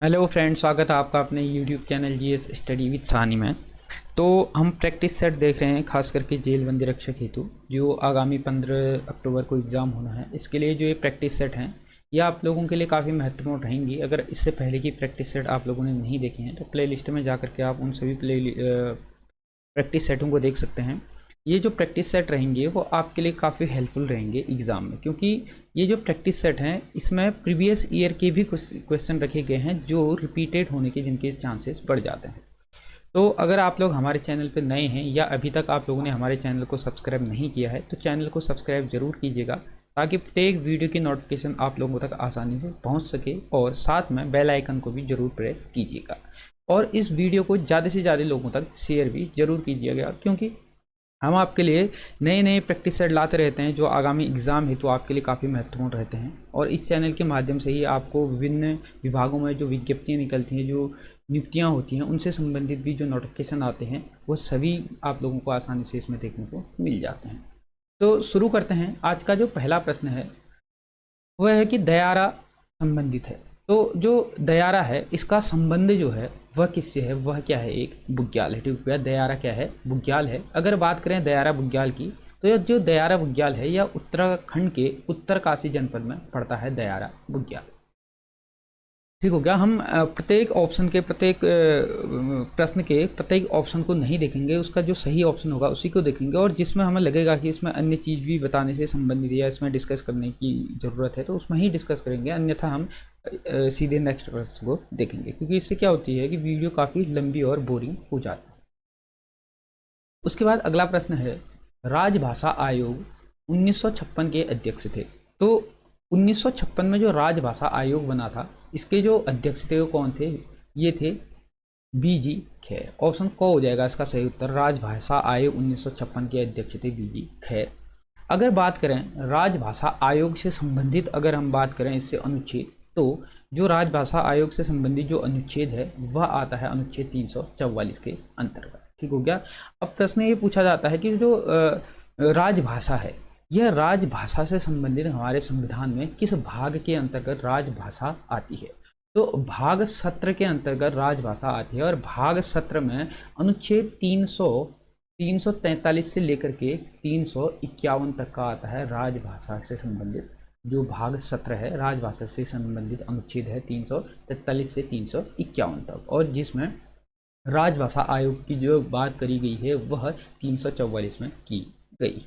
Hello friends, स्वागत है आपका अपने YouTube channel GS study with सानी में। तो हम प्रैक्टिस सेट देख रहे हैं, खास करके जेल बंदी रक्षक हेतु जो आगामी 15 अक्टूबर को एग्ज़ाम होना है। इसके लिए जो ये प्रैक्टिस सेट हैं ये आप लोगों के लिए काफ़ी महत्वपूर्ण रहेंगी। अगर इससे पहले की प्रैक्टिस सेट आप लोगों ने नहीं देखे हैं तो प्ले लिस्ट में जा करके आप उन सभी प्रैक्टिस सेटों को देख सकते हैं। ये जो प्रैक्टिस सेट रहेंगे वो आपके लिए काफ़ी हेल्पफुल रहेंगे एग्ज़ाम में, क्योंकि ये जो प्रैक्टिस सेट हैं इसमें प्रीवियस ईयर के भी कुछ क्वेश्चन रखे गए हैं जो रिपीटेड होने के जिनके चांसेस बढ़ जाते हैं। तो अगर आप लोग हमारे चैनल पर नए हैं या अभी तक आप लोगों ने हमारे चैनल को सब्सक्राइब नहीं किया है तो चैनल को सब्सक्राइब जरूर कीजिएगा, ताकि प्रत्येक वीडियो की नोटिफिकेशन आप लोगों तक आसानी से पहुंच सके। और साथ में बेल आइकन को भी जरूर प्रेस कीजिएगा और इस वीडियो को ज़्यादा से ज़्यादा लोगों तक शेयर भी जरूर कीजिएगा, क्योंकि हम आपके लिए नए नए प्रैक्टिस सेट लाते रहते हैं जो आगामी एग्ज़ाम हेतु आपके लिए काफ़ी महत्वपूर्ण रहते हैं। और इस चैनल के माध्यम से ही आपको विभिन्न विभागों में जो विज्ञप्तियाँ निकलती हैं, जो नियुक्तियाँ होती हैं, उनसे संबंधित भी जो नोटिफिकेशन आते हैं वो सभी आप लोगों को आसानी से इसमें देखने को मिल जाते हैं। तो शुरू करते हैं। आज का जो पहला प्रश्न है वह है कि दयारा संबंधित है। तो जो दयारा है इसका संबंध जो है वह किससे है, वह क्या है, एक बुग्याल है। ठीक है, दयारा क्या है, बुग्याल है। अगर बात करें दयारा बुग्याल की तो यह जो दयारा बुग्याल है यह उत्तराखंड के उत्तरकाशी जनपद में पड़ता है दयारा बुग्याल। ठीक हो गया। हम प्रत्येक ऑप्शन के प्रत्येक प्रश्न के प्रत्येक ऑप्शन को नहीं देखेंगे, उसका जो सही ऑप्शन होगा उसी को देखेंगे, और जिसमें हमें लगेगा कि इसमें अन्य चीज़ भी बताने से संबंधित या इसमें डिस्कस करने की ज़रूरत है तो उसमें ही डिस्कस करेंगे, अन्यथा हम सीधे नेक्स्ट प्रश्न को देखेंगे, क्योंकि इससे क्या होती है कि वीडियो काफ़ी लंबी और बोरिंग हो जाती है। उसके बाद अगला प्रश्न है, राजभाषा आयोग 1956 के अध्यक्ष थे। तो 1956 में जो राजभाषा आयोग बना था इसके जो अध्यक्ष थे वो कौन थे, ये थे बीजी खैर। ऑप्शन क हो जाएगा इसका सही उत्तर। राजभाषा आयोग 1956 के अध्यक्ष थे बीजी खैर। अगर बात करें राजभाषा आयोग से संबंधित, अगर हम बात करें इससे अनुच्छेद, तो जो राजभाषा आयोग से संबंधित जो अनुच्छेद है वह आता है अनुच्छेद 344 के अंतर्गत। ठीक हो गया। अब प्रश्न ये पूछा जाता है कि जो राजभाषा है यह राजभाषा से संबंधित हमारे संविधान में किस भाग के अंतर्गत राजभाषा आती है। तो भाग 17 के अंतर्गत राजभाषा आती है, और भाग 17 में अनुच्छेद 343 से लेकर के 351 तक का आता है राजभाषा से संबंधित। जो भाग 17 है राजभाषा से संबंधित अनुच्छेद है 343 से 351 तक, और जिसमें राजभाषा आयोग की जो बात करी गई है वह 344 में की गई।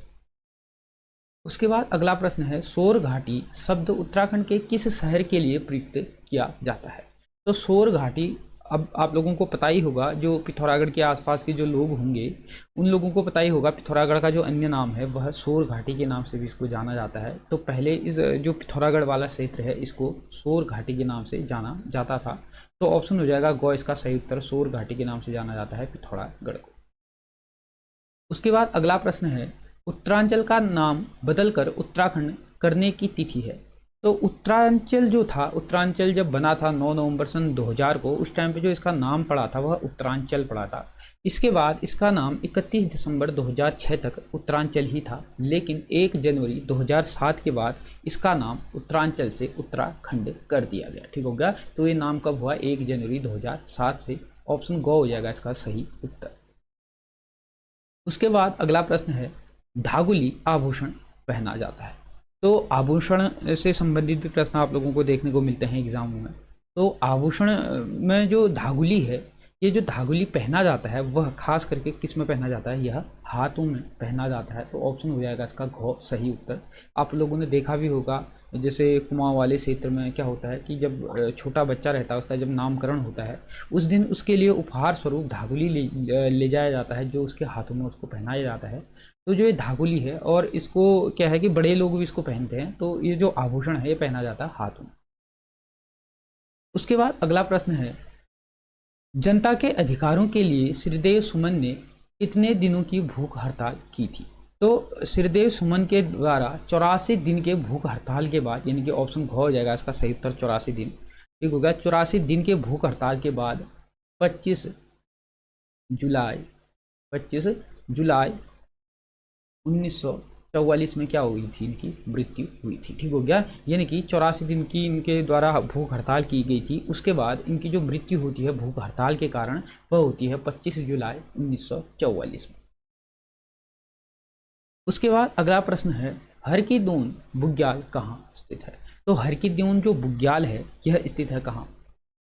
उसके बाद अगला प्रश्न है, सोर घाटी शब्द उत्तराखंड के किस शहर के लिए प्रयुक्त किया जाता है। तो सोर घाटी, अब आप लोगों को पता ही होगा, जो पिथौरागढ़ के आसपास के जो लोग होंगे उन लोगों को पता ही होगा, पिथौरागढ़ का जो अन्य नाम है वह सोर घाटी के नाम से भी इसको जाना जाता है। तो पहले इस जो पिथौरागढ़ वाला क्षेत्र है इसको सोर घाटी के नाम से जाना जाता था। तो ऑप्शन हो जाएगा गौ इसका सही उत्तर। सोर घाटी के नाम से जाना जाता है पिथौरागढ़ को। उसके बाद अगला प्रश्न है, उत्तरांचल का नाम बदलकर उत्तराखंड करने की तिथि है। तो उत्तरांचल जो था, उत्तरांचल जब बना था 9 नवंबर सन 2000 को, उस टाइम पे जो इसका नाम पड़ा था वह उत्तरांचल पड़ा था। इसके बाद इसका नाम 31 दिसंबर 2006 तक उत्तरांचल ही था, लेकिन 1 जनवरी 2007 के बाद इसका नाम उत्तरांचल से उत्तराखंड कर दिया गया। ठीक हो गया। तो ये नाम कब हुआ, 1 जनवरी 2007 से। ऑप्शन गौ हो जाएगा इसका सही उत्तर। उसके बाद अगला प्रश्न है, धागुली आभूषण पहना जाता है। तो आभूषण से संबंधित भी प्रश्न आप लोगों को देखने को मिलते हैं एग्जामों में। तो आभूषण में जो धागुली है, ये जो धागुली पहना जाता है वह खास करके किस में पहना जाता है, यह हाथों में पहना जाता है। तो ऑप्शन हो जाएगा इसका घ सही उत्तर। आप लोगों ने देखा भी होगा, जैसे कुमाऊं वाले क्षेत्र में क्या होता है कि जब छोटा बच्चा रहता है उसका जब नामकरण होता है उस दिन उसके लिए उपहार स्वरूप धागुली ले जाया जाता है, जो उसके हाथों में उसको पहनाया जाता है। तो जो ये धागुली है, और इसको क्या है कि बड़े लोग भी इसको पहनते हैं, तो ये जो आभूषण है ये पहना जाता है हाथों में। उसके बाद अगला प्रश्न है, जनता के अधिकारों के लिए श्रीदेव सुमन ने कितने दिनों की भूख हड़ताल की थी। तो श्रीदेव सुमन के द्वारा 84 दिन के भूख हड़ताल के बाद, यानी कि ऑप्शन घ हो जाएगा इसका सही उत्तर 84 दिन। ठीक होगा। 84 दिन के भूख हड़ताल के बाद 25 जुलाई 25 जुलाई 1900 1944 में क्या हुई थी, इनकी मृत्यु हुई थी। ठीक हो गया, यानी कि 84 दिन की इनके द्वारा भूख हड़ताल की गई थी। उसके बाद इनकी जो मृत्यु होती है भूख हड़ताल के कारण वह होती है 25 जुलाई 1944 में। उसके बाद अगला प्रश्न है, हर की दून बुग्याल कहाँ स्थित है। तो हर की दून जो बुग्याल है यह स्थित है कहाँ,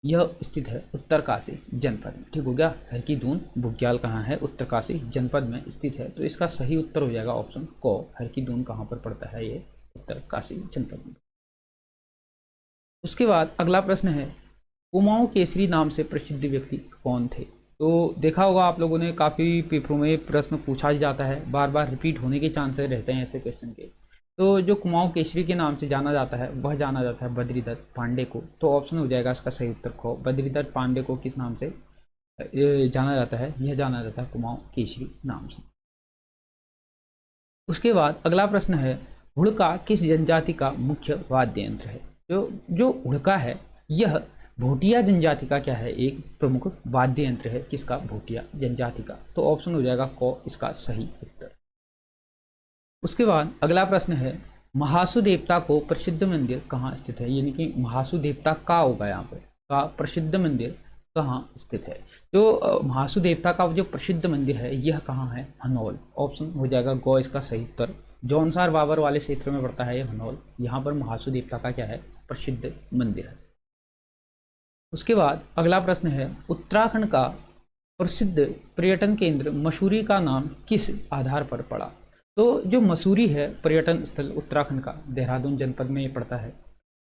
यह स्थित है उत्तरकाशी जनपद में। ठीक हो गया, हर की दून बुग्याल कहाँ है, उत्तरकाशी जनपद में स्थित है। तो इसका सही उत्तर हो जाएगा ऑप्शन क, हर की दून कहाँ पर पड़ता है, ये उत्तरकाशी जनपद में। उसके बाद अगला प्रश्न है, कुमाऊं केसरी नाम से प्रसिद्ध व्यक्ति कौन थे। तो देखा होगा आप लोगों ने, काफ़ी पेपरों में प्रश्न पूछा जाता है, बार बार रिपीट होने के चांसेस रहते हैं ऐसे क्वेश्चन के। तो जो कुमाऊं केसरी के नाम से जाना जाता है वह जाना जाता है बद्रीदत्त पांडे को। तो ऑप्शन हो जाएगा इसका सही उत्तर ख, बद्रीदत्त पांडे को किस नाम से जाना जाता है, यह जाना जाता है कुमाऊं केसरी नाम से। उसके बाद अगला प्रश्न है, हुड़का किस जनजाति का मुख्य वाद्य यंत्र है। जो हुड़का है यह भोटिया जनजाति का क्या है, एक प्रमुख वाद्य यंत्र है। किसका, भोटिया जनजाति का। तो ऑप्शन हो जाएगा क, इसका सही उत्तर। उसके बाद अगला प्रश्न है, महासु देवता को प्रसिद्ध मंदिर कहाँ स्थित है, यानी कि महासु देवता का होगा यहाँ पर, का प्रसिद्ध मंदिर कहाँ स्थित है। तो महासु देवता का जो प्रसिद्ध मंदिर है यह कहाँ है, हनौल। ऑप्शन हो जाएगा ग, इसका सही उत्तर। जौनसार बाबर वाले क्षेत्र में पड़ता है ये हनौल, यहाँ पर महासु देवता का क्या है, प्रसिद्ध मंदिर है। उसके बाद अगला प्रश्न है, उत्तराखंड का प्रसिद्ध पर्यटन केंद्र मसूरी का नाम किस आधार पर पड़ा। तो जो मसूरी है पर्यटन स्थल उत्तराखंड का, देहरादून जनपद में ये पड़ता है।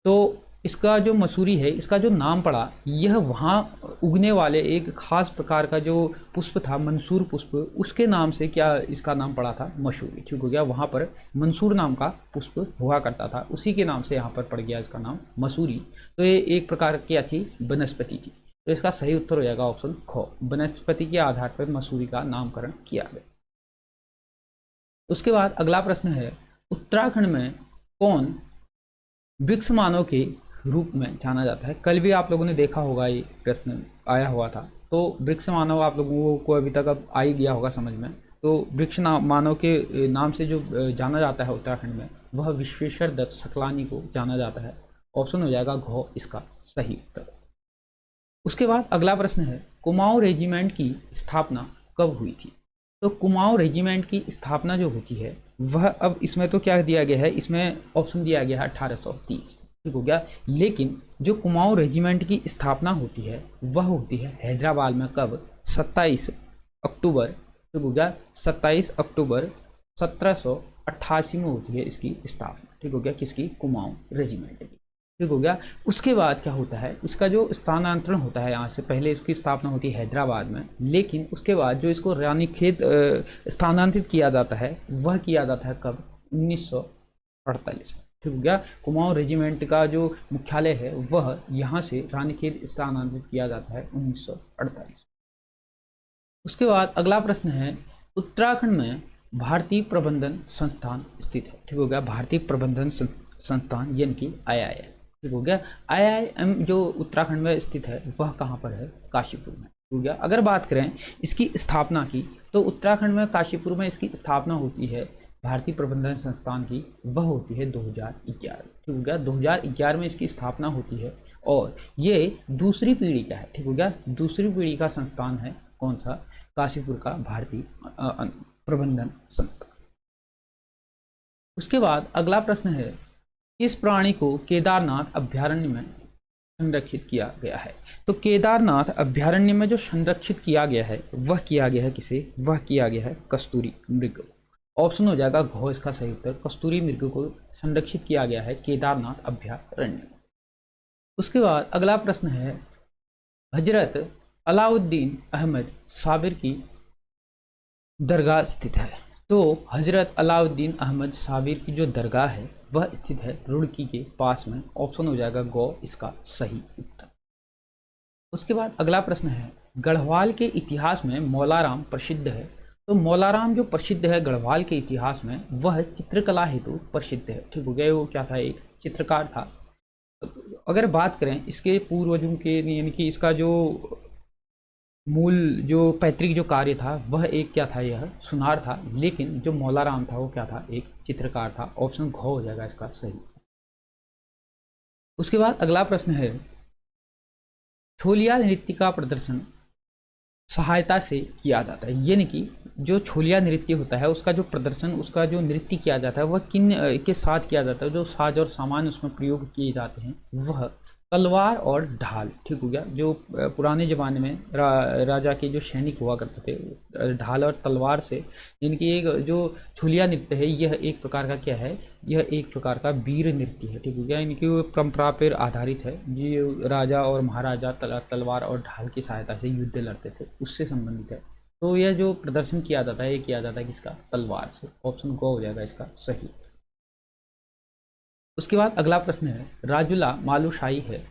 तो इसका जो मसूरी है इसका जो नाम पड़ा, यह वहाँ उगने वाले एक खास प्रकार का जो पुष्प था, मंसूर पुष्प, उसके नाम से क्या इसका नाम पड़ा था, मसूरी। ठीक हो गया, वहाँ पर मंसूर नाम का पुष्प हुआ करता था, उसी के नाम से यहाँ पर पड़ गया इसका नाम मसूरी। तो ये एक प्रकार की थी, वनस्पति थी। तो इसका सही उत्तर हो जाएगा ऑप्शन ख, वनस्पति के आधार पर मसूरी का नामकरण किया गया। उसके बाद अगला प्रश्न है, उत्तराखंड में कौन वृक्ष मानव के रूप में जाना जाता है। कल भी आप लोगों ने देखा होगा, ये प्रश्न आया हुआ था। तो वृक्ष मानव आप लोगों को अभी तक अब आ ही गया होगा समझ में। तो वृक्ष मानव के नाम से जो जाना जाता है उत्तराखंड में, वह विश्वेश्वर दत्त सकलानी को जाना जाता है। ऑप्शन हो जाएगा घ, इसका सही उत्तर। उसके बाद अगला प्रश्न है, कुमाऊं रेजिमेंट की स्थापना कब हुई थी। तो कुमाऊं रेजिमेंट की स्थापना जो होती है वह, अब इसमें तो क्या दिया गया है, इसमें ऑप्शन दिया गया है 1830। ठीक हो गया, लेकिन जो कुमाऊं रेजिमेंट की स्थापना होती है वह होती है हैदराबाद में, कब, 27 अक्टूबर। ठीक हो गया, 27 अक्टूबर 1788 में होती है इसकी स्थापना। ठीक हो गया, किसकी, कुमाऊं रेजिमेंट की। ठीक हो गया। उसके बाद क्या होता है, इसका जो स्थानांतरण होता है यहाँ से, पहले इसकी स्थापना होती है हैदराबाद में, लेकिन उसके बाद जो इसको रानीखेत स्थानांतरित किया जाता है वह किया जाता है कब, 1948 में। ठीक हो गया, कुमाऊं रेजिमेंट का जो मुख्यालय है वह यहाँ से रानीखेत स्थानांतरित किया जाता है 1948। उसके बाद अगला प्रश्न है, उत्तराखंड में भारतीय प्रबंधन संस्थान स्थित है। ठीक हो गया, भारतीय प्रबंधन संस्थान यानी कि IIM। ठीक हो गया, IIM जो उत्तराखंड में स्थित है वह कहाँ पर है, काशीपुर में। ठीक हो गया, अगर बात करें इसकी स्थापना की, तो उत्तराखंड में काशीपुर में इसकी स्थापना होती है भारतीय प्रबंधन संस्थान की, वह होती है 2011। ठीक हो गया, 2011 में इसकी स्थापना होती है, और ये दूसरी पीढ़ी का है। ठीक हो गया, दूसरी पीढ़ी का संस्थान है, कौन सा, काशीपुर का भारतीय प्रबंधन संस्थान। उसके बाद अगला प्रश्न है, किस प्राणी को केदारनाथ अभ्यारण्य में संरक्षित किया गया है। तो केदारनाथ अभ्यारण्य में जो संरक्षित किया गया है वह किया गया है किसे, वह किया गया है कस्तूरी मृग को। ऑप्शन हो जाएगा घ, इसका सही उत्तर। कस्तूरी मृग को संरक्षित किया गया है केदारनाथ अभ्यारण्य में। उसके बाद अगला प्रश्न है, हजरत अलाउद्दीन अहमद साबिर की दरगाह स्थित है। तो हजरत अलाउद्दीन अहमद साबिर की जो दरगाह है वह स्थित है रुड़की के पास में। ऑप्शन हो जाएगा ग, इसका सही उत्तर। उसके बाद अगला प्रश्न है, गढ़वाल के इतिहास में मौलाराम प्रसिद्ध है। तो मौलाराम जो प्रसिद्ध है गढ़वाल के इतिहास में, वह चित्रकला हेतु प्रसिद्ध है। ठीक हो गया, वो क्या था, एक चित्रकार था। अगर बात करें इसके पूर्वजों के, यानी कि इसका जो मूल जो पैतृक जो कार्य था वह एक क्या था, यह सुनार था, लेकिन जो मौलाराम था वो क्या था, एक चित्रकार था। ऑप्शन घ हो जाएगा इसका सही। उसके बाद अगला प्रश्न है, छोलिया नृत्य का प्रदर्शन सहायता से किया जाता है, यानी कि जो छोलिया नृत्य होता है उसका जो प्रदर्शन, उसका जो नृत्य किया जाता है वह किन के साथ किया जाता है, जो साज और सामान उसमें प्रयोग किए जाते हैं वह तलवार और ढाल। ठीक हो गया। जो पुराने ज़माने में राजा के जो सैनिक हुआ करते थे, ढाल और तलवार से, इनकी एक जो छुलिया नृत्य है यह एक प्रकार का क्या है, यह एक प्रकार का वीर नृत्य है। ठीक हो गया। इनकी वो परंपरा पर आधारित है, जो राजा और महाराजा तलवार और ढाल की सहायता से युद्ध लड़ते थे उससे संबंधित है। तो यह जो प्रदर्शन किया जाता है ये किया जाता है किसका, तलवार से। ऑप्शन को हो जाएगा इसका सही। उसके बाद अगला प्रश्न है, राजुला मालुशाही है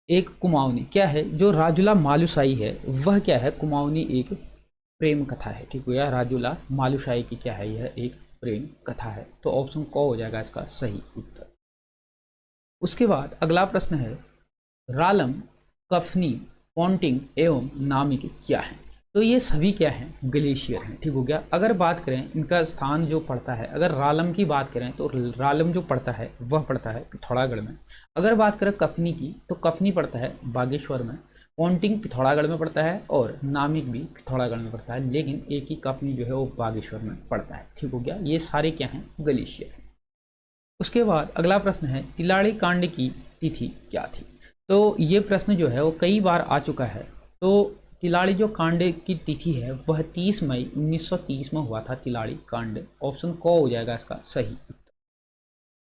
एक कुमाऊनी, क्या है जो राजुला मालुशाही है वह क्या है, कुमाऊनी एक प्रेम कथा है। ठीक हो गया। राजुला मालुशाही की क्या है, यह एक प्रेम कथा है। तो ऑप्शन को हो जाएगा इसका सही उत्तर। उसके बाद अगला प्रश्न है, रालम, कफनी, पॉन्टिंग एवं नामिक क्या है। तो ये सभी क्या हैं, ग्लेशियर हैं। ठीक हो गया। अगर बात करें इनका स्थान जो पड़ता है, अगर रालम की बात करें तो रालम जो पड़ता है वह पड़ता है पिथौरागढ़ में। अगर बात करें कफनी की तो कफनी पड़ता है बागेश्वर में, पॉन्टिंग पिथौरागढ़ में पड़ता है और नामिक भी पिथौरागढ़ में पड़ता है, लेकिन एक ही कफनी जो है वो बागेश्वर में पड़ता है। ठीक हो गया। ये सारे क्या हैं, ग्लेशियर हैं। उसके बाद अगला प्रश्न है, तिलाड़ी कांड की तिथि क्या थी। तो ये प्रश्न जो है वो कई बार आ चुका है। तो तिलाड़ी जो कांड की तिथि है वह 30 मई 1930 में हुआ था, तिलाड़ी कांड। ऑप्शन को हो जाएगा इसका सही।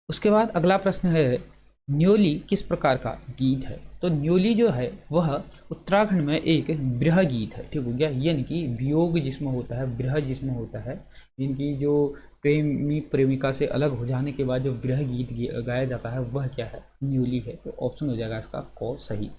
उसके बाद अगला प्रश्न है, न्योली किस प्रकार का गीत है। तो न्योली जो है वह उत्तराखंड में एक विरह गीत है। ठीक हो गया। यानी कि वियोग जिसमें होता है, विरह जिसमें होता है, इनकी जो प्रेमी प्रेमिका से अलग हो जाने के बाद जो विरह गीत गाया जाता है वह क्या है, न्योली है। तो ऑप्शन हो जाएगा इसका को सही।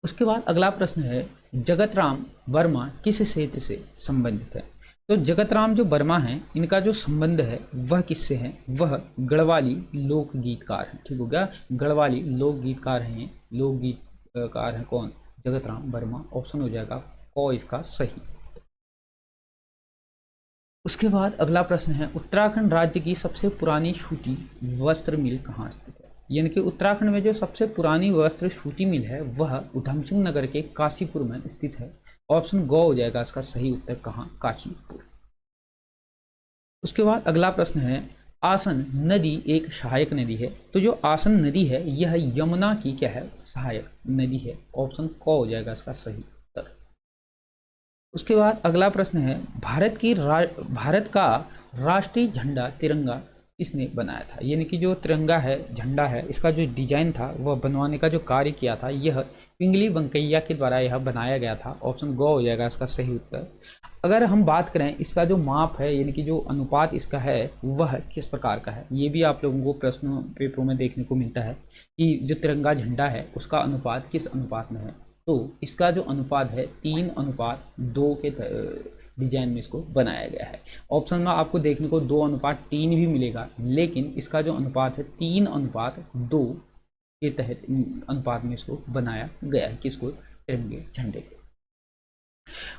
उसके बाद अगला प्रश्न है, जगत राम वर्मा किस क्षेत्र से संबंधित है। तो जगत राम जो वर्मा हैं इनका जो संबंध है वह किससे है, वह गढ़वाली लोक गीतकार हैं। ठीक हो गया। गढ़वाली लोक गीतकार हैं, लोक गीतकार हैं कौन, जगत राम वर्मा। ऑप्शन हो जाएगा को इसका सही। उसके बाद अगला प्रश्न है, उत्तराखंड राज्य की सबसे पुरानी सूती वस्त्र मिल कहाँ स्थित है। यानी कि उत्तराखंड में जो सबसे पुरानी वस्त्र सूती मिल है वह उधमसिंह नगर के काशीपुर में स्थित है। ऑप्शन गो हो जाएगा इसका सही उत्तर, कहाँ, काशीपुर। उसके बाद अगला प्रश्न है, आसन नदी एक सहायक नदी है। तो जो आसन नदी है यह यमुना की क्या है, सहायक नदी है। ऑप्शन को हो जाएगा इसका सही उत्तर। उसके बाद अगला प्रश्न है, भारत का राष्ट्रीय झंडा तिरंगा किसने बनाया था। यानी कि जो तिरंगा है, झंडा है, इसका जो डिजाइन था वह बनवाने का जो कार्य किया था यह पिंगली वेंकैया के द्वारा यह बनाया गया था। ऑप्शन गो हो जाएगा इसका सही उत्तर। अगर हम बात करें इसका जो माप है, यानी कि जो अनुपात इसका है वह किस प्रकार का है, ये भी आप लोगों को प्रश्न पेपरों में देखने को मिलता है कि जो तिरंगा झंडा है उसका अनुपात किस अनुपात में है। तो इसका जो अनुपात है 3:2 के डिजाइन में इसको बनाया गया है। ऑप्शन में आपको देखने को 2:3 भी मिलेगा, लेकिन इसका जो अनुपात है 3:2 के तहत अनुपात में इसको बनाया गया है, किसको, तिरंगे झंडे को।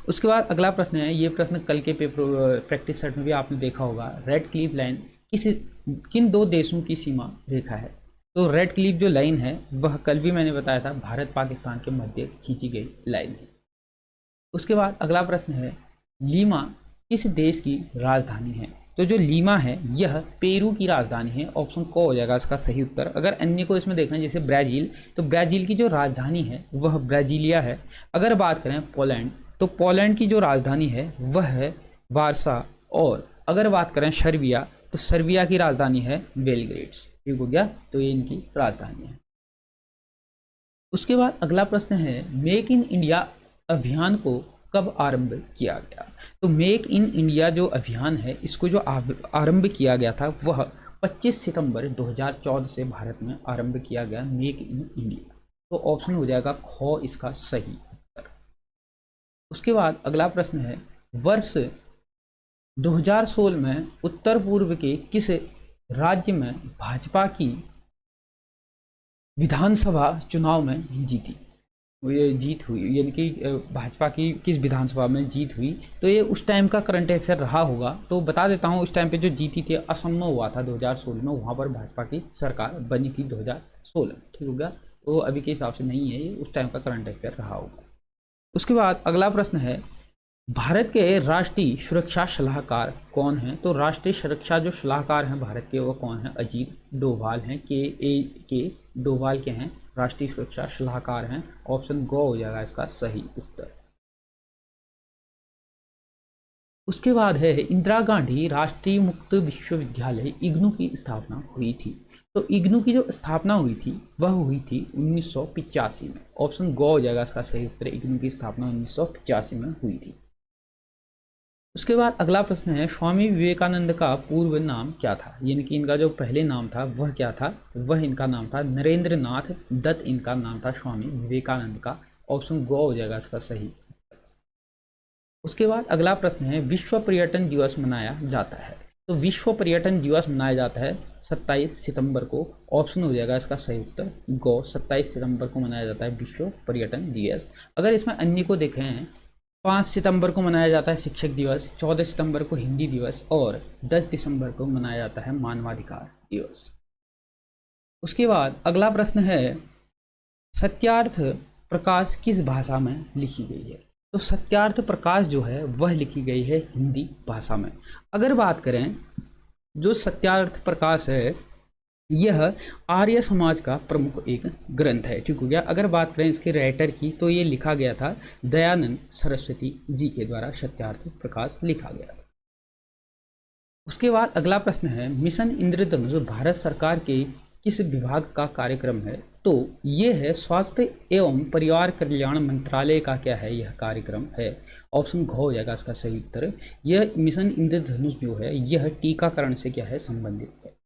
उसके बाद अगला प्रश्न है, ये प्रश्न कल के पेपर प्रैक्टिस सेट में भी आपने देखा होगा, रेड क्लिफ लाइन किन दो देशों की सीमा रेखा है। तो रेड क्लिफ जो लाइन है वह कल भी मैंने बताया था भारत पाकिस्तान के मध्य खींची गई लाइन है। उसके बाद अगला प्रश्न है, लीमा किस देश की राजधानी है। तो जो लीमा है यह पेरू की राजधानी है। ऑप्शन को हो जाएगा इसका सही उत्तर। अगर अन्य को इसमें देखना है जैसे ब्राज़ील, तो ब्राज़ील की जो राजधानी है वह ब्राजीलिया है। अगर बात करें पोलैंड, तो पोलैंड की जो राजधानी है वह है वारसा। और अगर बात करें सर्बिया, तो सर्बिया की राजधानी है बेलग्रेड्स। ठीक हो गया। तो ये इनकी राजधानी है। उसके बाद अगला प्रश्न है, मेक इन इंडिया अभियान को कब आरंभ किया गया। तो मेक इन इंडिया जो अभियान है इसको जो आरंभ किया गया था वह 25 सितंबर 2014 से भारत में आरंभ किया गया, मेक इन इंडिया। तो ऑप्शन हो जाएगा खो इसका सही उत्तर। उसके बाद अगला प्रश्न है, वर्ष 2016 में उत्तर पूर्व के किस राज्य में भाजपा की विधानसभा चुनाव में जीती। ये जीत हुई, यानी कि भाजपा की किस विधानसभा में जीत हुई, तो ये उस टाइम का करंट अफेयर रहा होगा। तो बता देता हूँ, उस टाइम पे जो जीती थी असम में हुआ था 2016 में, वहाँ पर भाजपा की सरकार बनी थी 2016, ठीक हो गया। तो अभी के हिसाब से नहीं है, ये उस टाइम का करंट अफेयर रहा होगा। उसके बाद अगला प्रश्न है, भारत के राष्ट्रीय सुरक्षा सलाहकार कौन हैं? तो राष्ट्रीय सुरक्षा जो सलाहकार हैं भारत के, वो कौन है? अजीत डोभाल हैं, के डोभाल के हैं राष्ट्रीय सुरक्षा सलाहकार हैं। ऑप्शन गो हो जाएगा इसका सही उत्तर। उसके बाद है, इंदिरा गांधी राष्ट्रीय मुक्त विश्वविद्यालय इग्नू की स्थापना हुई थी। तो इग्नू की जो स्थापना हुई थी वह हुई थी 1985 में। ऑप्शन गो हो जाएगा इसका सही उत्तर, इग्नू की स्थापना 1985 में हुई थी। उसके बाद अगला प्रश्न है, स्वामी विवेकानंद का पूर्व नाम क्या था? यानी कि इनका जो पहले नाम था वह क्या था? वह इनका नाम था नरेंद्र नाथ दत्त, इनका नाम था स्वामी विवेकानंद का। ऑप्शन गो हो जाएगा इसका सही। उसके बाद अगला प्रश्न है, विश्व पर्यटन दिवस मनाया जाता है। तो विश्व पर्यटन दिवस मनाया जाता है 27 सितंबर को। ऑप्शन हो जाएगा इसका सही उत्तर गो, 27 सितंबर को मनाया जाता है विश्व पर्यटन दिवस। अगर इसमें अन्य को देखें, 5 सितंबर को मनाया जाता है शिक्षक दिवस, 14 सितंबर को हिंदी दिवस और 10 दिसंबर को मनाया जाता है मानवाधिकार दिवस। उसके बाद अगला प्रश्न है, सत्यार्थ प्रकाश किस भाषा में लिखी गई है? तो सत्यार्थ प्रकाश जो है वह लिखी गई है हिंदी भाषा में। अगर बात करें, जो सत्यार्थ प्रकाश है यह आर्य समाज का प्रमुख एक ग्रंथ है, ठीक हो गया। अगर बात करें इसके राइटर की, तो ये लिखा गया था दयानंद सरस्वती जी के द्वारा सत्यार्थ प्रकाश लिखा गया था। उसके बाद अगला प्रश्न है, मिशन इंद्रधनुष भारत सरकार के किस विभाग का कार्यक्रम है? तो ये है स्वास्थ्य एवं परिवार कल्याण मंत्रालय का क्या है, यह कार्यक्रम है। ऑप्शन घ हो जाएगा इसका सही उत्तर। यह मिशन इंद्रधनुष जो है यह टीकाकरण से क्या है, संबंधित है।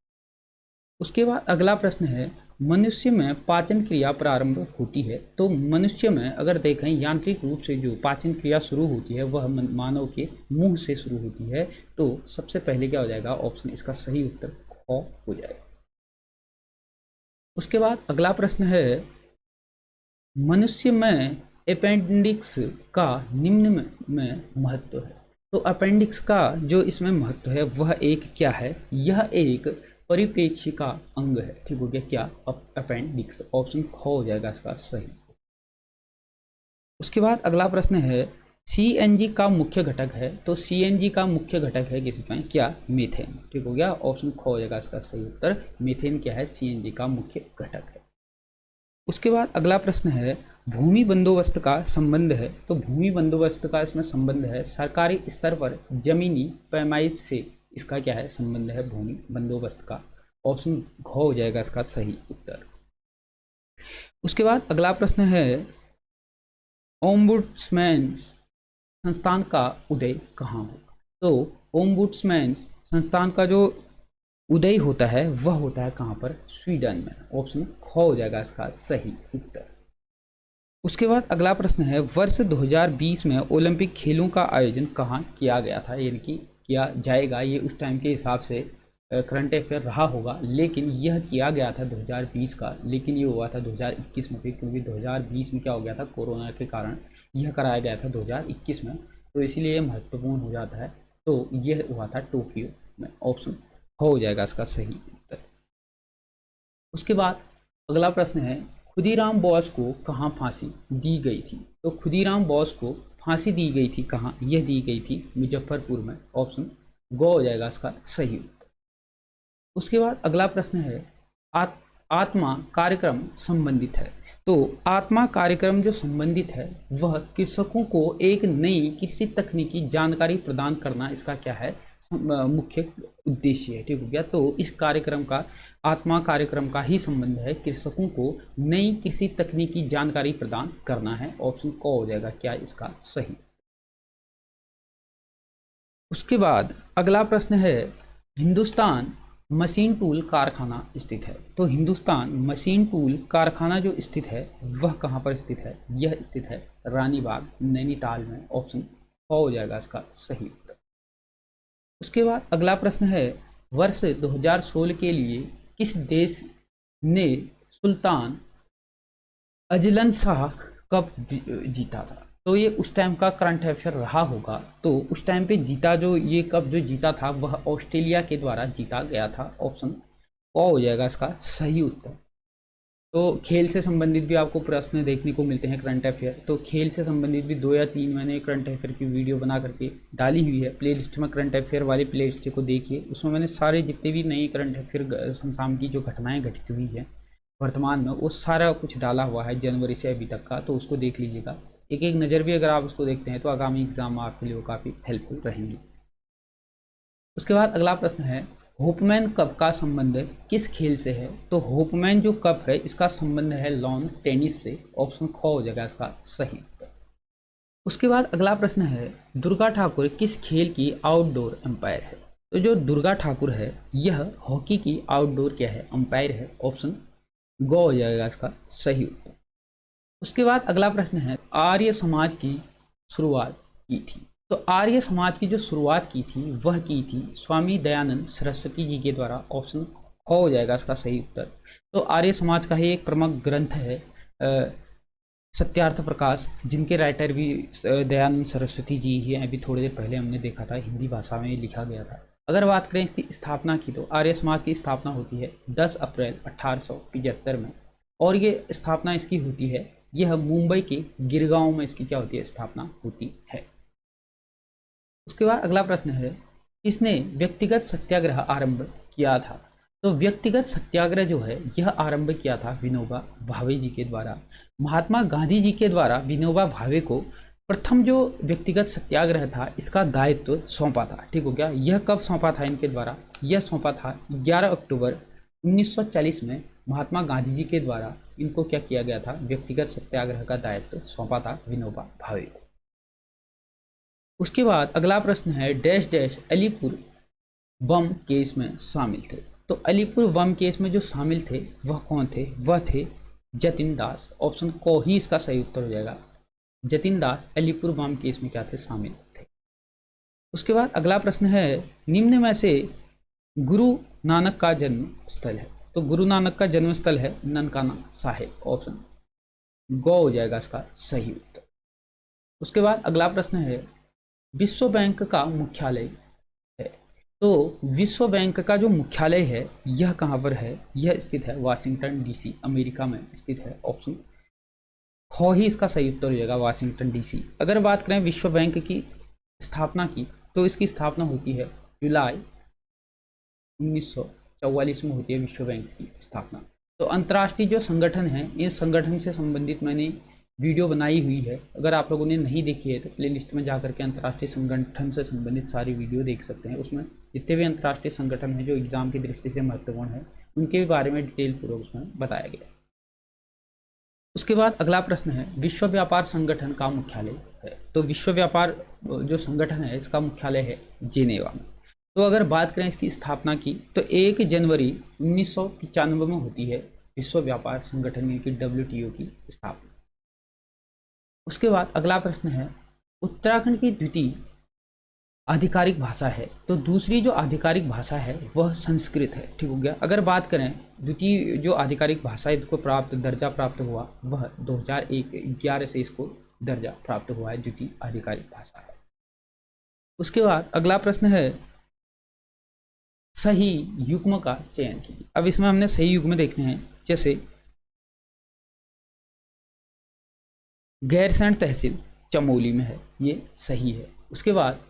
उसके बाद अगला प्रश्न है, मनुष्य में पाचन क्रिया प्रारंभ होती है। तो मनुष्य में अगर देखें, यांत्रिक रूप से जो पाचन क्रिया शुरू होती है वह मानव के मुंह से शुरू होती है। तो सबसे पहले क्या हो जाएगा, ऑप्शन इसका सही उत्तर ख हो जाएगा। उसके बाद अगला प्रश्न है, मनुष्य में अपेंडिक्स का निम्न में महत्व है। तो अपेंडिक्स का जो इसमें महत्व है वह एक क्या है, यह एक परिप्रेक्ष्य का अंग है, ठीक हो गया। क्या? अपेंडिक्स। ऑप्शन ख हो जाएगा इसका सही। उसके बाद अगला प्रश्न है, सीएनजी का मुख्य घटक है। तो सीएनजी का मुख्य घटक है किसी का, क्या? मीथेन, ठीक हो गया। ऑप्शन ख हो जाएगा इसका सही उत्तर। मीथेन क्या है, सीएनजी का मुख्य घटक है। उसके बाद अगला प्रश्न है, भूमि बंदोबस्त का संबंध है। तो भूमि बंदोबस्त का इसमें संबंध है सरकारी स्तर पर जमीनी पैमाइश से, इसका क्या है, संबंध है भूमि बंदोबस्त का। ऑप्शन घ हो जाएगा इसका सही उत्तर। उसके बाद अगला प्रश्न है, ओम्बुड्समैन संस्थान का उदय कहाँ होगा? तो ओम्बुड्समैन संस्थान का जो उदय होता है वह होता है कहाँ पर? स्वीडन में। ऑप्शन ख हो जाएगा इसका सही उत्तर। उसके बाद अगला प्रश्न है, वर्ष 2020 में ओलंपिक खेलों का आयोजन कहाँ किया गया था, यानी कि किया जाएगा। ये उस टाइम के हिसाब से करंट अफेयर रहा होगा, लेकिन यह किया गया था 2020 का, लेकिन ये हुआ था 2021 में, क्योंकि 2020 में क्या हो गया था, कोरोना के कारण यह कराया गया था 2021 में, तो इसीलिए महत्वपूर्ण हो जाता है। तो यह हुआ था टोक्यो में। ऑप्शन हो जाएगा इसका सही उत्तर। उसके बाद अगला प्रश्न है, खुदीराम बोस को कहाँ फांसी दी गई थी? तो खुदीराम बोस को फांसी दी गई थी कहाँ? यह दी गई थी मुजफ्फरपुर में। ऑप्शन गो हो जाएगा इसका सही उत्तर। उसके बाद अगला प्रश्न है, आत्मा कार्यक्रम संबंधित है। तो आत्मा कार्यक्रम जो संबंधित है वह कृषकों को एक नई कृषि तकनीकी जानकारी प्रदान करना, इसका क्या है, मुख्य उद्देश्य है, ठीक हो गया। तो इस कार्यक्रम का, आत्मा कार्यक्रम का ही संबंध है कृषकों को नई कृषि तकनीकी जानकारी प्रदान करना है। ऑप्शन क हो जाएगा क्या इसका सही। उसके बाद अगला प्रश्न है, हिंदुस्तान मशीन टूल कारखाना स्थित है। तो हिंदुस्तान मशीन टूल कारखाना जो स्थित है वह कहाँ पर स्थित है? यह स्थित है रानीबाग नैनीताल में। ऑप्शन ख हो जाएगा इसका सही उत्तर। उसके बाद अगला प्रश्न है, वर्ष 2016 के लिए किस देश ने सुल्तान अजलन शाह कप जीता था, तो ये उस टाइम का करंट अफेयर रहा होगा। तो उस टाइम पे जीता जो ये कप जो जीता था वह ऑस्ट्रेलिया के द्वारा जीता गया था। ऑप्शन क हो जाएगा इसका सही उत्तर। तो खेल से संबंधित भी आपको प्रश्न देखने को मिलते हैं करंट अफेयर, तो खेल से संबंधित भी 2 या 3 मैंने करंट अफेयर की वीडियो बना करके डाली हुई है प्ले लिस्ट में। करंट अफेयर वाली प्ले लिस्ट को देखिए, उसमें मैंने सारे जितने भी नई करंट अफेयर समसाम की जो घटनाएं घटित हुई हैं वर्तमान में, वो सारा कुछ डाला हुआ है जनवरी से अभी तक का, तो उसको देख लीजिएगा। एक एक नज़र भी अगर आप उसको देखते हैं तो आगामी एग्जाम आपके लिए वो काफ़ी हेल्पफुल रहेंगी। उसके बाद अगला प्रश्न है, होपमैन कप का संबंध किस खेल से है? तो होपमैन जो कप है इसका संबंध है लॉन टेनिस से। ऑप्शन ख हो जाएगा इसका सही उत्तर। उसके बाद अगला प्रश्न है, दुर्गा ठाकुर किस खेल की आउटडोर अंपायर है? तो जो दुर्गा ठाकुर है यह हॉकी की आउटडोर क्या है, अंपायर है। ऑप्शन ग हो जाएगा इसका सही उत्तर। उसके बाद अगला प्रश्न है, आर्य समाज की शुरुआत की थी? तो आर्य समाज की जो शुरुआत की थी वह की थी स्वामी दयानंद सरस्वती जी के द्वारा। ऑप्शन ख हो जाएगा इसका सही उत्तर। तो आर्य समाज का ही एक प्रमुख ग्रंथ है सत्यार्थ प्रकाश, जिनके राइटर भी दयानंद सरस्वती जी ही हैं। अभी थोड़ी देर पहले हमने देखा था, हिंदी भाषा में लिखा गया था। अगर बात करें इसकी स्थापना की, तो आर्य समाज की स्थापना होती है 10 अप्रैल 1875 में, और ये स्थापना इसकी होती है, यह मुंबई के गिरगांव में इसकी क्या होती है, स्थापना होती है। उसके बाद अगला प्रश्न है, किसने व्यक्तिगत सत्याग्रह आरंभ किया था? तो व्यक्तिगत सत्याग्रह जो है यह आरंभ किया था विनोबा भावे जी के द्वारा। महात्मा गांधी जी के द्वारा विनोबा भावे को प्रथम जो व्यक्तिगत सत्याग्रह था इसका दायित्व सौंपा था। ठीक हो गया। यह कब सौंपा था इनके द्वारा? यह सौंपा था 11 अक्टूबर 1940 में महात्मा गांधी जी के द्वारा इनको क्या किया गया था, व्यक्तिगत सत्याग्रह का दायित्व सौंपा था विनोबा भावे को। उसके बाद अगला प्रश्न है, डैश डैश अलीपुर बम केस में शामिल थे? तो अलीपुर बम केस में जो शामिल थे वह कौन थे? वह थे जतिन दास। ऑप्शन को ही इसका सही उत्तर हो जाएगा। जतिन दास अलीपुर बम केस में क्या थे, शामिल थे। उसके बाद अगला प्रश्न है, निम्न में से गुरु नानक का जन्म स्थल है? तो गुरु नानक का जन्म स्थल है ननकाना साहिब। ऑप्शन गो हो जाएगा इसका सही उत्तर। उसके बाद अगला प्रश्न है, विश्व बैंक का मुख्यालय है? तो विश्व बैंक का जो मुख्यालय है यह कहाँ पर है? यह स्थित है वाशिंगटन डीसी, अमेरिका में स्थित है। ऑप्शन हो ही इसका सही उत्तर हो जाएगा, वाशिंगटन डीसी। अगर बात करें विश्व बैंक की स्थापना की, तो इसकी स्थापना होती है जुलाई 1944 में होती है विश्व बैंक की स्थापना। तो अंतर्राष्ट्रीय जो संगठन है, इस संगठन से संबंधित मैंने वीडियो बनाई हुई है, अगर आप लोगों ने नहीं देखी है तो प्लेलिस्ट में जाकर के अंतर्राष्ट्रीय संगठन से संबंधित सारी वीडियो देख सकते हैं। उसमें जितने भी अंतर्राष्ट्रीय संगठन हैं जो एग्जाम की दृष्टि से महत्वपूर्ण है उनके बारे में डिटेल पूर्वक उसमें बताया गया। उसके बाद अगला प्रश्न है, विश्व व्यापार संगठन का मुख्यालय है? तो विश्व व्यापार जो संगठन है इसका मुख्यालय है जेनेवा में। तो अगर बात करें इसकी स्थापना की, तो 1 जनवरी 1995 में होती है विश्व व्यापार संगठन यानी कि WTO की स्थापना। उसके बाद अगला प्रश्न है, उत्तराखंड की द्वितीय आधिकारिक भाषा है? तो दूसरी जो आधिकारिक भाषा है वह संस्कृत है। ठीक हो गया। अगर बात करें द्वितीय जो आधिकारिक भाषा इसको दर्जा प्राप्त हुआ वह 2011 से इसको दर्जा प्राप्त हुआ है, द्वितीय आधिकारिक भाषा है। उसके बाद अगला प्रश्न है, सही युग्म का चयन कीजिए। अब इसमें हमने सही युग्म देखने हैं, जैसे गैरसैंण तहसील चमोली में है, ये सही है। उसके बाद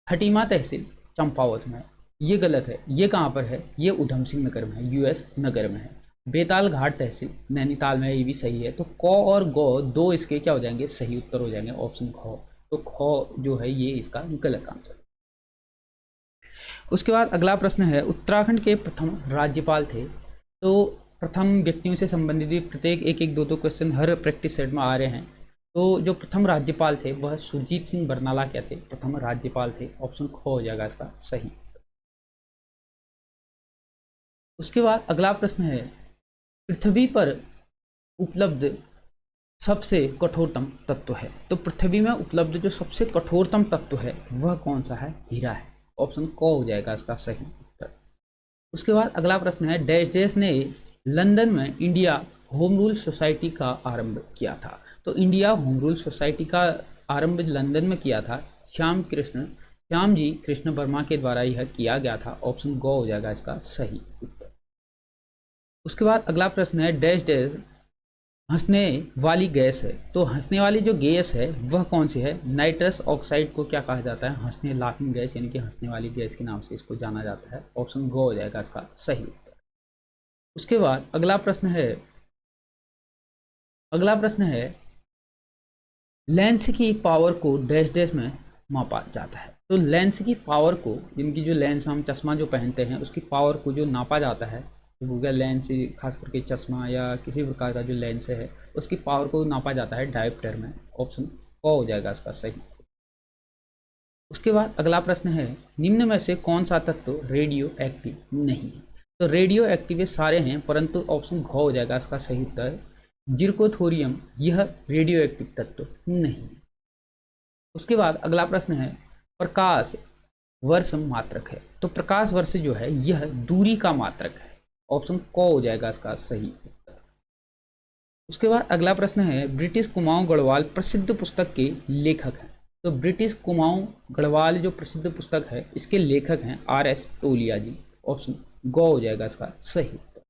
खटीमा तहसील चंपावत में है, ये गलत है। ये कहाँ पर है? ये उधम सिंह नगर में है, US नगर में है। बेताल घाट तहसील नैनीताल में है, ये भी सही है। तो क और गौ दो इसके क्या हो जाएंगे, सही उत्तर हो जाएंगे। ऑप्शन ख, तो ख जो है ये इसका गलत आंसर। उसके बाद अगला प्रश्न है, उत्तराखंड के प्रथम राज्यपाल थे? तो प्रथम व्यक्तियों से संबंधित भी प्रत्येक एक दो क्वेश्चन हर प्रैक्टिस सेट में आ रहे हैं। तो जो प्रथम राज्यपाल थे वह सुरजीत सिंह बरनाला क्या थे, प्रथम राज्यपाल थे। ऑप्शन ख हो जाएगा इसका सही। उसके बाद अगला प्रश्न है, पृथ्वी पर उपलब्ध सबसे कठोरतम तत्व है? तो पृथ्वी में उपलब्ध जो सबसे कठोरतम तत्व है वह कौन सा है? हीरा है। ऑप्शन क हो जाएगा इसका सही उत्तर। उसके बाद अगला प्रश्न है, डैश डैश ने लंदन में इंडिया होम रूल सोसाइटी का आरंभ किया था? तो इंडिया होम रूल सोसाइटी का आरंभ लंदन में किया था। श्याम जी कृष्ण वर्मा के द्वारा यह किया गया था। ऑप्शन गो हो जाएगा इसका सही उत्तर। उसके बाद अगला प्रश्न है डैश डैश हंसने वाली गैस है। तो हंसने वाली जो गैस है वह कौन सी है? नाइट्रस ऑक्साइड को क्या कहा जाता है? हंसने लाफिंग गैस यानी कि हंसने वाली गैस के नाम से इसको जाना जाता है। ऑप्शन गो हो जाएगा इसका सही उत्तर। उसके बाद अगला प्रश्न है लेंस की पावर को डैश डैश में मापा जाता है। तो लेंस की पावर को, जिनकी जो लेंस हम चश्मा जो पहनते हैं उसकी पावर को जो नापा जाता है, गूगल लेंस खास करके चश्मा या किसी प्रकार का जो लेंस है उसकी पावर को नापा जाता है डायोप्टर में। ऑप्शन ओ हो जाएगा इसका सही। उसके बाद अगला प्रश्न है निम्न में से कौन सा तत्व रेडियो एक्टिव नहीं है? तो रेडियो एक्टिव सारे हैं परंतु ऑप्शन घ हो जाएगा इसका सही उत्तर। जिरकोथोरियम यह रेडियो एक्टिव तत्व नहीं है। उसके बाद अगला प्रश्न है प्रकाश वर्ष मात्रक है। तो प्रकाश वर्ष जो है यह दूरी का मात्रक है। ऑप्शन क हो जाएगा इसका सही उत्तर। उसके बाद अगला प्रश्न है ब्रिटिश कुमाऊं गढ़वाल प्रसिद्ध पुस्तक के लेखक हैं। तो ब्रिटिश कुमाऊं गढ़वाल जो प्रसिद्ध पुस्तक है इसके लेखक हैं R.S. टोलिया जी। ऑप्शन ग हो जाएगा इसका सही उत्तर।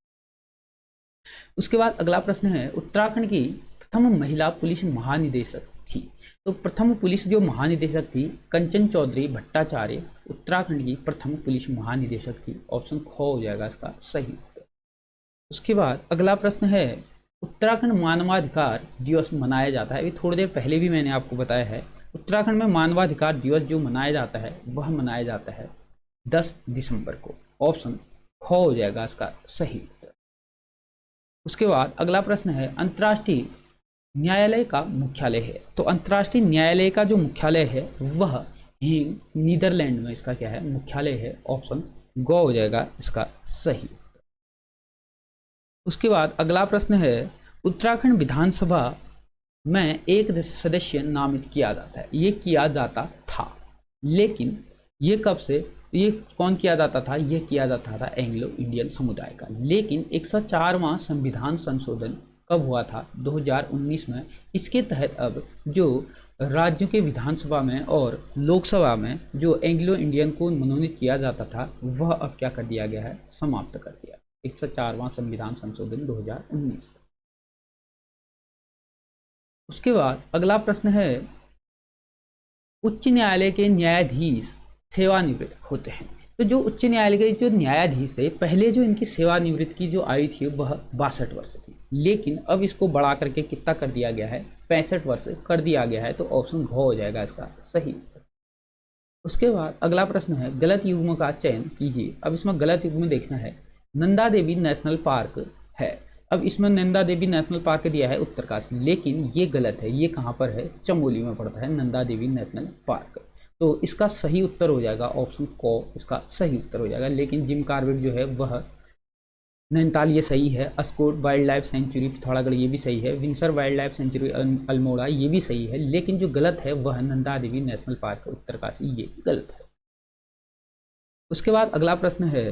उसके बाद अगला प्रश्न है उत्तराखंड की प्रथम महिला पुलिस महानिदेशक थी। तो प्रथम पुलिस जो महानिदेशक थी कंचन चौधरी भट्टाचार्य उत्तराखंड की प्रथम पुलिस महानिदेशक थी। ऑप्शन ख हो जाएगा इसका सही उत्तर। उसके बाद अगला प्रश्न है उत्तराखंड मानवाधिकार दिवस मनाया जाता है। अभी थोड़ी देर पहले भी मैंने आपको बताया है उत्तराखंड में मानवाधिकार दिवस जो मनाया जाता है वह मनाया जाता है 10 दिसंबर को। ऑप्शन ख हो जाएगा इसका सही उत्तर। उसके बाद अगला प्रश्न है अंतर्राष्ट्रीय न्यायालय का मुख्यालय है। तो अंतर्राष्ट्रीय न्यायालय का जो मुख्यालय है वह नीदरलैंड में इसका क्या है मुख्यालय है। ऑप्शन ग हो जाएगा इसका सही। उसके बाद अगला प्रश्न है उत्तराखंड विधानसभा में एक सदस्य नामित किया जाता है। ये किया जाता था लेकिन ये कब से, ये कौन किया जाता था? ये किया जाता था एंग्लो इंडियन समुदाय का। लेकिन 104वां संविधान संशोधन कब हुआ था? 2019 में। इसके तहत अब जो राज्यों के विधानसभा में और लोकसभा में जो एंग्लो इंडियन को मनोनीत किया जाता था वह अब क्या कर दिया गया है? समाप्त कर दिया। 104वां संविधान संशोधन 2019। उसके बाद अगला प्रश्न है उच्च न्यायालय के न्यायाधीश सेवानिवृत्त होते हैं। तो जो उच्च न्यायालय के जो न्यायाधीश थे पहले जो इनकी सेवानिवृत्त की जो आयु थी वह 62 वर्ष थी, लेकिन अब इसको बढ़ा करके कितना कर दिया गया है? 65 वर्ष कर दिया गया है। तो ऑप्शन घ हो जाएगा इसका सही। उसके बाद अगला प्रश्न है गलत युग्म का चयन कीजिए। अब इसमें गलत युग्म देखना है। नंदा देवी नेशनल पार्क है। अब इसमें नंदा देवी नेशनल पार्क दिया है उत्तरकाशी, लेकिन ये गलत है। ये कहाँ पर है? चमोली में पड़ता है नंदा देवी नेशनल पार्क। तो इसका सही उत्तर हो जाएगा ऑप्शन को, इसका सही उत्तर हो जाएगा। लेकिन जिम कॉर्बेट जो है वह नैनीताल ये सही है। Askot wild life sanctuary Pithoragarh ये भी सही है। Windsor wild life sanctuary Almora ये भी सही है। लेकिन जो गलत है वह नंदा देवी नेशनल पार्क उत्तरकाशी, ये गलत है। उसके बाद अगला प्रश्न है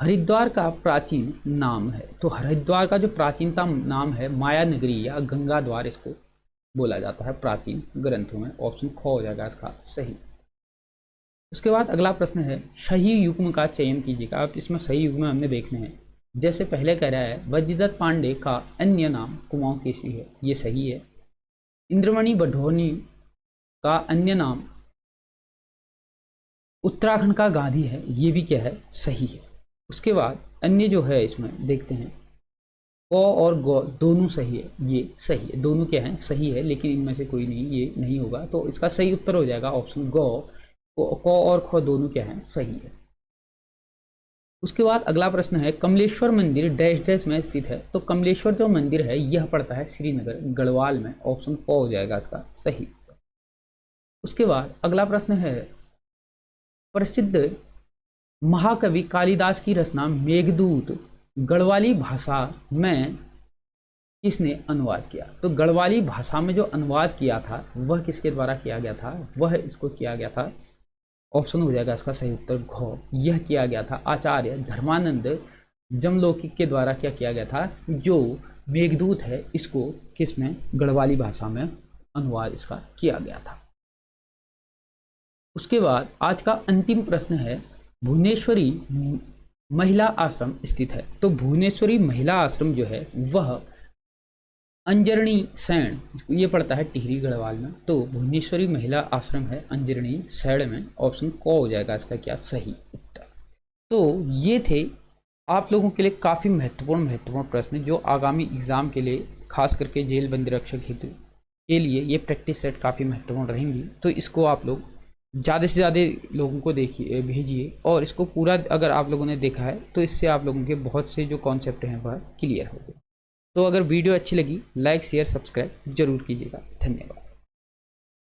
हरिद्वार का प्राचीन नाम है। तो हरिद्वार का जो प्राचीनतम नाम है माया नगरी या गंगा द्वार इसको बोला जाता है प्राचीन ग्रंथों में। ऑप्शन ख हो जाएगा इसका सही। उसके बाद अगला प्रश्न है सही युग्म का चयन कीजिएगा। अब इसमें सही युग्म हमने देखने हैं। जैसे पहले कह रहा है वज्रदत्त पांडे का अन्य नाम कुमाऊं केसी है, ये सही है। इंद्रमणि बढोनी का अन्य नाम उत्तराखंड का गांधी है, ये भी क्या है? सही है। उसके बाद अन्य जो है इसमें देखते हैं क और ग दोनों सही है, ये सही है। दोनों क्या है? सही है, लेकिन इनमें से कोई नहीं, ये नहीं होगा। तो इसका सही उत्तर हो जाएगा ऑप्शन ग। क और ख दोनों क्या है? सही है। उसके बाद अगला प्रश्न है कमलेश्वर मंदिर डैश डैश में स्थित है। तो कमलेश्वर जो मंदिर है यह पड़ता है श्रीनगर गढ़वाल में। ऑप्शन क हो जाएगा इसका सही। उसके बाद अगला प्रश्न है प्रसिद्ध महाकवि कालिदास की रचना मेघदूत गढ़वाली भाषा में किसने अनुवाद किया? तो गढ़वाली भाषा में जो अनुवाद किया था वह किसके द्वारा किया गया था? वह इसको किया गया था, ऑप्शन हो जाएगा इसका सही उत्तर घ। यह किया गया था आचार्य धर्मानंद जमलौकिक के द्वारा क्या किया गया था, जो मेघदूत है इसको किस में, गढ़वाली भाषा में अनुवाद इसका किया गया था। उसके बाद आज का अंतिम प्रश्न है, भुवनेश्वरी महिला आश्रम स्थित है। तो भुवनेश्वरी महिला आश्रम जो है वह अंजरणी सैण, ये पड़ता है टिहरी गढ़वाल में। तो भुवनेश्वरी महिला आश्रम है अंजरणी सैण में। ऑप्शन क हो जाएगा इसका क्या सही उत्तर। तो ये थे आप लोगों के लिए काफ़ी महत्वपूर्ण प्रश्न जो आगामी एग्जाम के लिए खास करके जेल बंदी रक्षक हेतु के लिए ये प्रैक्टिस सेट काफ़ी महत्वपूर्ण रहेंगी। तो इसको आप लोग ज़्यादा से ज़्यादा लोगों को देखिए, भेजिए, और इसको पूरा अगर आप लोगों ने देखा है तो इससे आप लोगों के बहुत से जो कॉन्सेप्ट हैं वह क्लियर हो गए। तो अगर वीडियो अच्छी लगी लाइक शेयर सब्सक्राइब जरूर कीजिएगा। धन्यवाद।